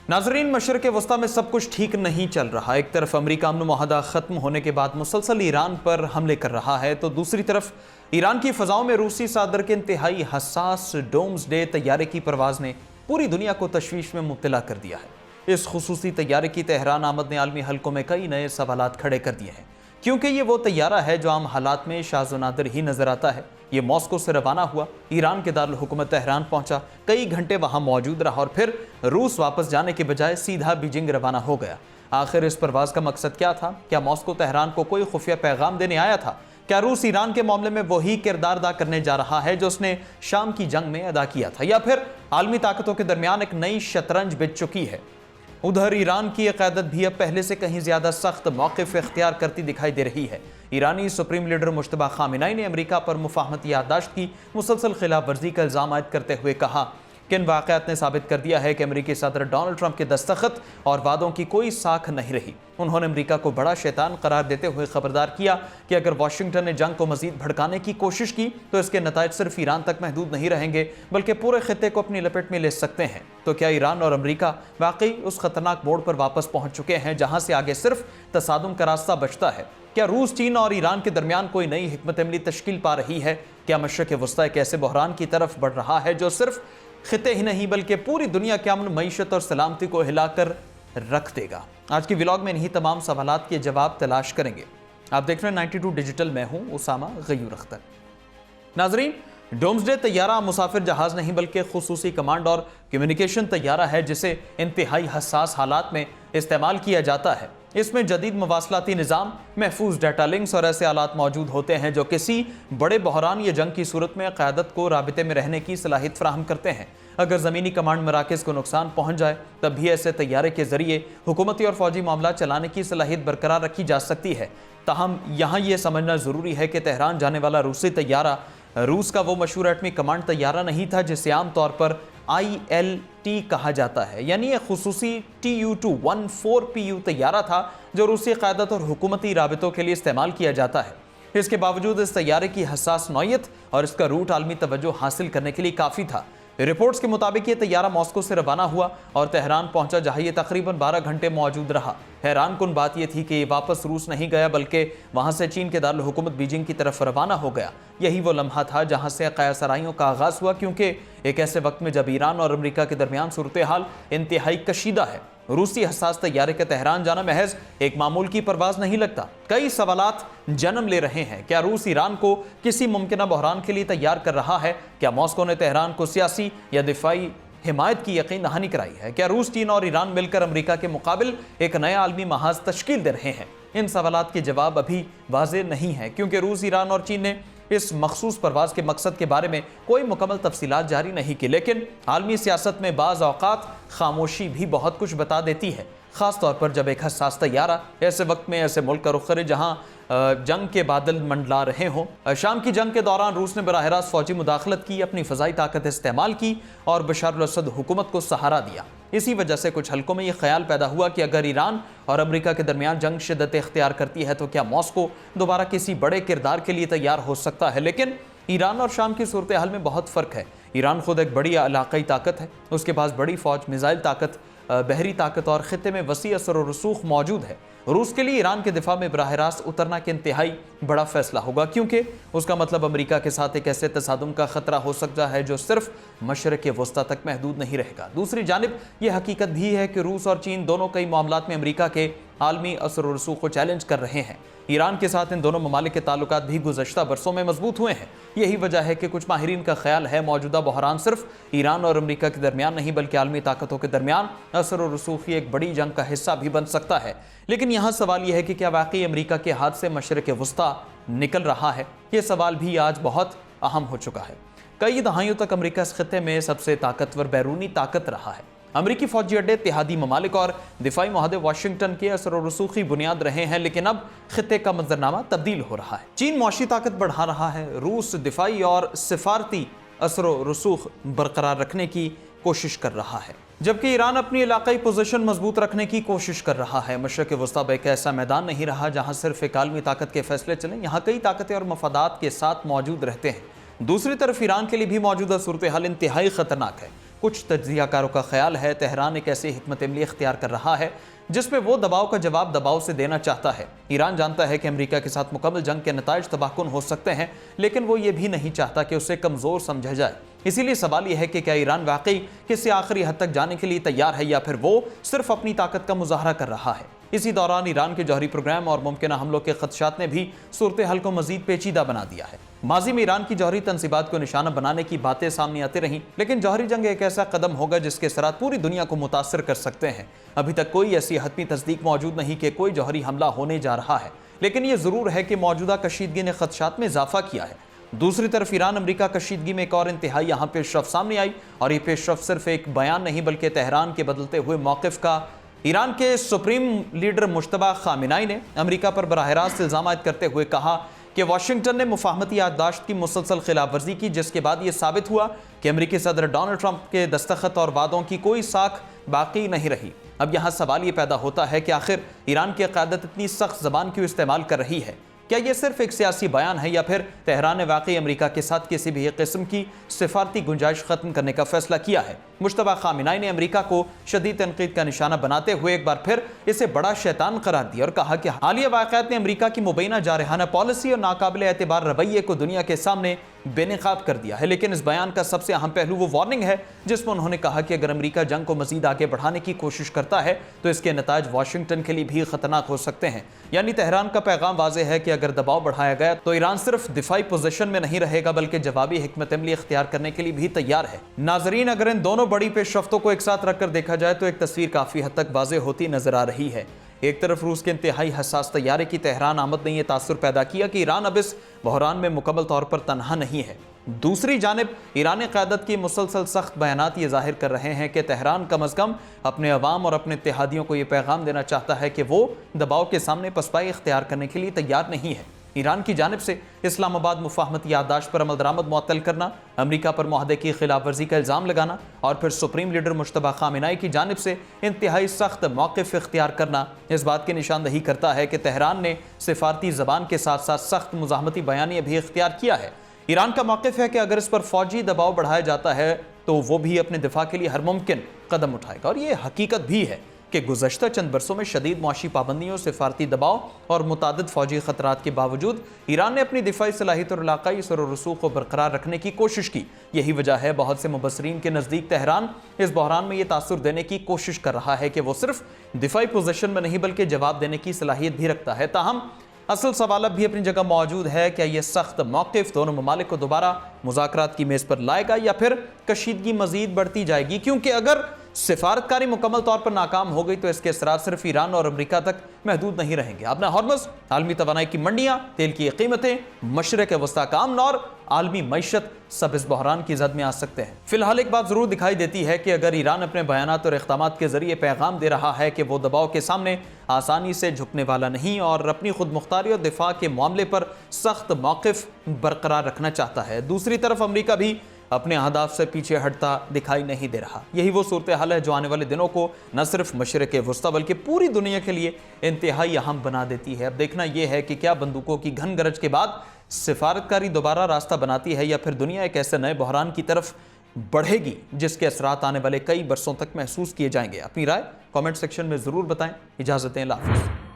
नाजरीन, मशरक़ वस्ता में सब कुछ ठीक नहीं चल रहा। एक तरफ अमेरिका अमन मुआहदा ख़त्म होने के बाद मुसलसल ईरान पर हमले कर रहा है, तो दूसरी तरफ ईरान की फ़ज़ाओं में रूसी सदर के इंतहाई हसास डोम्सडे तैयारे की परवाज़ ने पूरी दुनिया को तशवीश में मुब्तला कर दिया है। इस खुसूसी तैयारे की तेहरान आमद ने आलमी हलकों में कई नए सवालात खड़े कर दिए हैं, क्योंकि ये वो तैयारा है जो आम हालात में शाज़ व नादिर ही नज़र आता है। ये मॉस्को से रवाना हुआ, ईरान के दारुल हुकूमत तेहरान पहुंचा, कई घंटे वहां मौजूद रहा और फिर रूस वापस जाने के बजाय सीधा बीजिंग रवाना हो गया। आखिर इस परवाज़ का मकसद क्या था? क्या मॉस्को तेहरान को कोई खुफिया पैगाम देने आया था? क्या रूस ईरान के मामले में वही किरदार अदा करने जा रहा है जो उसने शाम की जंग में अदा किया था, या फिर आलमी ताकतों के दरमियान एक नई शतरंज बिछ चुकी है? उधर ईरान की क़यादत भी अब पहले से कहीं ज़्यादा सख्त मौक़िफ़ इख्तियार करती दिखाई दे रही है। ईरानी सुप्रीम लीडर मुश्तबा ख़ामेनी ने अमेरिका पर मुफ़ाहमती याददाश्त की मुसलसल खिलाफ वर्जी का इल्ज़ाम आयद करते हुए कहा कि इन वाक़यात ने साबित कर दिया है कि अमेरिकी सदर डोनाल्ड ट्रंप के दस्तखत और वादों की कोई साख नहीं रही। उन्होंने अमेरिका को बड़ा शैतान करार देते हुए खबरदार किया कि अगर वाशिंगटन ने जंग को मजीद भड़काने की कोशिश की तो इसके नतायज सिर्फ ईरान तक महदूद नहीं रहेंगे, बल्कि पूरे खित्ते को अपनी लपेट में ले सकते हैं। तो क्या ईरान और अमेरिका वाकई उस खतरनाक मोड़ पर वापस पहुंच चुके हैं जहां से आगे सिर्फ तसादुम का रास्ता बचता है? क्या रूस, चीन और ईरान के दरमियान कोई नई हिकमत अमली तश्कील पा रही है? क्या मशरक़ वस्ता एक ऐसे बहरान की तरफ बढ़ रहा है जो सिर्फ खिते ही नहीं बल्कि पूरी दुनिया के अमन, मईशत और सलामती को हिलाकर रख देगा? आज की व्लॉग में इन्हीं तमाम सवालात के जवाब तलाश करेंगे। आप देख रहे हैं 92 डिजिटल, मैं हूं उसामा गयूर अख्तर। नाजरीन, डोम्सडे तैयारा मुसाफिर जहाज नहीं बल्कि खुसूसी कमांड और कम्युनिकेशन तैयारा है जिसे इंतहाई हसास हालात में इस्तेमाल किया जाता है। इसमें जदीद मवासलाती निज़ाम, महफूज डाटा लिंक्स और ऐसे आलात मौजूद होते हैं जो किसी बड़े बहरान या जंग की सूरत में क़यादत को राबिते में रहने की सलाहियत फराहम करते हैं। अगर ज़मीनी कमांड मराकज़ को नुकसान पहुँच जाए तब भी ऐसे तैयारे के ज़रिए हुकूमती और फ़ौजी मामला चलाने की सलाहियत बरकरार रखी जा सकती है। ताहम यहाँ ये समझना ज़रूरी है कि तेहरान जाने वाला रूसी तैयारा रूस का वो मशहूर एटमी कमांड तैयारा नहीं था जिसे आम तौर पर ILT कहा जाता है, यानी एक खुसूसी Tu-14PU तैयारा था जो रूसी क़यादत और हुकूमती राबितों के लिए इस्तेमाल किया जाता है। इसके बावजूद इस तैयारे की हसास नौयत और इसका रूट आलमी तवज्जो हासिल करने के लिए काफ़ी था। रिपोर्ट्स के मुताबिक ये तैयारा मॉस्को से रवाना हुआ और तेहरान पहुंचा, जहां ये तकरीबन 12 घंटे मौजूद रहा। हैरान कुन बात यह थी कि ये वापस रूस नहीं गया बल्कि वहां से चीन के दारुल हुकूमत बीजिंग की तरफ रवाना हो गया। यही वो लम्हा था जहां से क़यासराइयों का आगाज़ हुआ, क्योंकि एक ऐसे वक्त में जब ईरान और अमेरिका के दरमियान सूरत हाल इंतहाई कशीदा है, रूसी हसास तैयारे का तेहरान जाना महज एक मामूल की परवाज़ नहीं लगता। कई सवालात जन्म ले रहे हैं। क्या रूस ईरान को किसी मुमकिन बहरान के लिए तैयार कर रहा है? क्या मॉस्को ने तेहरान को सियासी या दिफाई हिमायत की यकीन दहानी कराई है? क्या रूस, चीन और ईरान मिलकर अमेरिका के मुकाबिल एक नया आलमी महाज तश्कील दे रहे हैं? इन सवालात के जवाब अभी वाज़ेह नहीं है, क्योंकि रूस, ईरान और चीन ने इस मखसूस परवाज़ के मकसद के बारे में कोई मुकम्मल तफसीलात जारी नहीं की। लेकिन आलमी सियासत में बाज़ औक़ात खामोशी भी बहुत कुछ बता देती है, ख़ास तौर पर जब एक हसास तैयारा ऐसे वक्त में ऐसे मुल्क का रुख करे जहाँ जंग के बादल मंडला रहे हों। शाम की जंग के दौरान रूस ने बराह रास्त फ़ौजी मुदाखलत की, अपनी फ़ज़ाई ताकत इस्तेमाल की और बशार अल-असद हुकूमत को सहारा दिया। इसी वजह से कुछ हलकों में यह ख्याल पैदा हुआ कि अगर ईरान और अमेरिका के दरमियान जंग शिद्दत इख्तियार करती है तो क्या मॉस्को दोबारा किसी बड़े किरदार के लिए तैयार हो सकता है। लेकिन ईरान और शाम की सूरत हाल में बहुत फ़र्क है। ईरान खुद एक बड़ी इलाक़ाई ताकत है, उसके पास बड़ी फ़ौज, मिसाइल ताकत, बहरी ताकत और ख़ित्ते में वसी असर और रसूख मौजूद है। रूस के लिए ईरान के दिफा में बराह रास्त उतरना के इंतहाई बड़ा फैसला होगा, क्योंकि उसका मतलब अमेरिका के साथ एक ऐसे तसादुम का ख़तरा हो सकता है जो सिर्फ मशरक़ वस्ता तक महदूद नहीं रहेगा। दूसरी जानिब यह हकीकत भी है कि रूस और चीन दोनों कई मामलात में अमेरिका के आलमी असर और रसूख को चैलेंज कर रहे हैं। ईरान के साथ इन दोनों ममालिक के ताल्लुकात भी गुज़श्ता बरसों में मजबूत हुए हैं। यही वजह है कि कुछ माहिरीन का ख्याल है मौजूदा बहरान सिर्फ ईरान और अमेरिका के दरमियान नहीं बल्कि आलमी ताकतों के दरमियान असर और रसूख की एक बड़ी जंग का हिस्सा भी बन सकता है। लेकिन यहाँ सवाल यह है कि क्या वाकई अमेरिका के हाथ से मशरक़ वस्ता निकल रहा है? ये सवाल भी आज बहुत अहम हो चुका है। कई दहाइयों तक अमेरिका इस खित्ते में सबसे ताकतवर बैरूनी ताकत रहा है। अमेरिकी फौजी अड्डे इत्तेहादी ममालिक और दिफाई मुआहदे वाशिंगटन के असर और रसूख की बुनियाद रहे हैं, लेकिन अब खित्ते का मंजरनामा तब्दील हो रहा है। चीन मुआशी ताकत बढ़ा रहा है, रूस दिफाई और सिफारती असर और रसूख बरकरार रखने की कोशिश कर रहा है, जबकि ईरान अपनी इलाकाई पोजीशन मजबूत रखने की कोशिश कर रहा है। मशरक़ वस्ता एक ऐसा मैदान नहीं रहा जहाँ सिर्फ एक आलमी ताकत के फैसले चलें, यहाँ कई ताकतें और मफादात के साथ मौजूद रहते हैं। दूसरी तरफ ईरान के लिए भी मौजूदा सूरत हाल इंतहाई ख़तरनाक है। کچھ تجزیہ کاروں کا خیال ہے تہران ایک ایسی حکمت عملی اختیار کر رہا ہے جس میں وہ دباؤ کا جواب دباؤ سے دینا چاہتا ہے۔ ایران جانتا ہے کہ امریکہ کے ساتھ مکمل جنگ کے نتائج تباہ کن ہو سکتے ہیں، لیکن وہ یہ بھی نہیں چاہتا کہ اسے کمزور سمجھا جائے۔ اسی لیے سوال یہ ہے کہ کیا ایران واقعی کسی آخری حد تک جانے کے لیے تیار ہے یا پھر وہ صرف اپنی طاقت کا مظاہرہ کر رہا ہے۔ اسی دوران ایران کے جوہری پروگرام اور ممکنہ حملوں کے خدشات نے بھی صورتحال کو مزید پیچیدہ بنا دیا ہے۔ ماضی میں ایران کی جوہری تنصیبات کو نشانہ بنانے کی باتیں سامنے آتی رہیں، لیکن جوہری جنگ ایک ایسا قدم ہوگا جس کے اثرات پوری دنیا کو متاثر کر سکتے ہیں۔ ابھی تک کوئی ایسی حتمی تصدیق موجود نہیں کہ کوئی جوہری حملہ ہونے جا رہا ہے، لیکن یہ ضرور ہے کہ موجودہ کشیدگی نے خدشات میں اضافہ کیا ہے۔ دوسری طرف ایران امریکہ کشیدگی میں ایک اور انتہائی یہاں پیش رفت سامنے آئی، اور یہ پیش رفت صرف ایک بیان نہیں بلکہ تہران کے بدلتے ہوئے موقف کا۔ ایران کے سپریم لیڈر مجتبی خامنائی نے امریکہ پر براہ راست الزام عائد کرتے ہوئے کہا کہ واشنگٹن نے مفاہمتی یادداشت کی مسلسل خلاف ورزی کی، جس کے بعد یہ ثابت ہوا کہ امریکی صدر ڈونلڈ ٹرمپ کے دستخط اور وعدوں کی کوئی ساکھ باقی نہیں رہی۔ اب یہاں سوال یہ پیدا ہوتا ہے کہ آخر ایران کی قیادت اتنی سخت زبان کیوں استعمال کر رہی ہے؟ کیا یہ صرف ایک سیاسی بیان ہے یا پھر تہران نے واقعی امریکہ کے ساتھ کسی بھی قسم کی سفارتی گنجائش ختم کرنے کا فیصلہ کیا ہے؟ مجتبی خامنائی نے امریکہ کو شدید تنقید کا نشانہ بناتے ہوئے ایک بار پھر اسے بڑا شیطان قرار دیا اور کہا کہ حالیہ واقعات نے امریکہ کی مبینہ جارحانہ پالیسی اور ناقابل اعتبار رویے کو دنیا کے سامنے بے نقاب کر دیا ہے۔ لیکن اس بیان کا سب سے اہم پہلو وہ وارننگ ہے جس میں انہوں نے کہا کہ اگر امریکہ جنگ کو مزید آگے بڑھانے کی کوشش کرتا ہے تو اس کے نتائج واشنگٹن کے لیے بھی خطرناک ہو سکتے ہیں۔ یعنی تہران کا پیغام واضح ہے کہ اگر دباؤ بڑھایا گیا تو ایران صرف دفاعی پوزیشن میں نہیں رہے گا بلکہ جوابی حکمت عملی اختیار کرنے کے لیے بھی تیار ہے۔ ناظرین، اگر ان دونوں بڑی پیش رفتوں کو ایک ساتھ رکھ کر دیکھا جائے تو ایک تصویر کافی حد تک واضح ہوتی نظر آ رہی ہے۔ ایک طرف روس کے انتہائی حساس طیارے کی تہران آمد نے یہ تاثر پیدا کیا کہ ایران اب اس بحران میں مکمل طور پر تنہا نہیں ہے۔ دوسری جانب ایرانی قیادت کی مسلسل سخت بیانات یہ ظاہر کر رہے ہیں کہ تہران کم از کم اپنے عوام اور اپنے اتحادیوں کو یہ پیغام دینا چاہتا ہے کہ وہ دباؤ کے سامنے پسپائی اختیار کرنے کے لیے تیار نہیں ہے۔ ایران کی جانب سے اسلام آباد مفاہمتی یادداشت پر عمل درآمد معطل کرنا، امریکہ پر معاہدے کی خلاف ورزی کا الزام لگانا اور پھر سپریم لیڈر مجتبی خامنائی کی جانب سے انتہائی سخت موقف اختیار کرنا اس بات کی نشاندہی کرتا ہے کہ تہران نے سفارتی زبان کے ساتھ ساتھ سخت مزاحمتی بیانیہ بھی اختیار کیا ہے۔ ایران کا موقف ہے کہ اگر اس پر فوجی دباؤ بڑھایا جاتا ہے تو وہ بھی اپنے دفاع کے لیے ہر ممکن قدم اٹھائے گا، اور یہ حقیقت بھی ہے کہ گزشتہ چند برسوں میں شدید معاشی پابندیوں، سفارتی دباؤ اور متعدد فوجی خطرات کے باوجود ایران نے اپنی دفاعی صلاحیت اور علاقائی سر و رسوخ کو برقرار رکھنے کی کوشش کی۔ یہی وجہ ہے بہت سے مبصرین کے نزدیک تہران اس بحران میں یہ تاثر دینے کی کوشش کر رہا ہے کہ وہ صرف دفاعی پوزیشن میں نہیں بلکہ جواب دینے کی صلاحیت بھی رکھتا ہے۔ تاہم اصل سوال اب بھی اپنی جگہ موجود ہے، کیا یہ سخت موقف دونوں ممالک کو دوبارہ مذاکرات کی میز پر لائے گا یا پھر کشیدگی مزید بڑھتی جائے گی؟ کیونکہ اگر سفارتکاری مکمل طور پر ناکام ہو گئی تو اس کے اثرات صرف ایران اور امریکہ تک محدود نہیں رہیں گے۔ اپنا ہارمز، عالمی توانائی کی منڈیاں، تیل کی قیمتیں، مشرق وسطیٰ کا امن اور عالمی معیشت سب اس بحران کی زد میں آ سکتے ہیں۔ فی الحال ایک بات ضرور دکھائی دیتی ہے کہ اگر ایران اپنے بیانات اور اقدامات کے ذریعے پیغام دے رہا ہے کہ وہ دباؤ کے سامنے آسانی سے جھکنے والا نہیں اور اپنی خود مختاری اور دفاع کے معاملے پر سخت موقف برقرار رکھنا چاہتا ہے، دوسری طرف امریکہ بھی اپنے اہداف سے پیچھے ہٹتا دکھائی نہیں دے رہا۔ یہی وہ صورتحال ہے جو آنے والے دنوں کو نہ صرف مشرق وسطیٰ بلکہ پوری دنیا کے لیے انتہائی اہم بنا دیتی ہے۔ اب دیکھنا یہ ہے کہ کیا بندوقوں کی گھن گرج کے بعد سفارتکاری دوبارہ راستہ بناتی ہے یا پھر دنیا ایک ایسے نئے بحران کی طرف بڑھے گی جس کے اثرات آنے والے کئی برسوں تک محسوس کیے جائیں گے۔ اپنی رائے کامنٹ سیکشن میں ضرور بتائیں۔ اجازت دیں، اللہ حافظ۔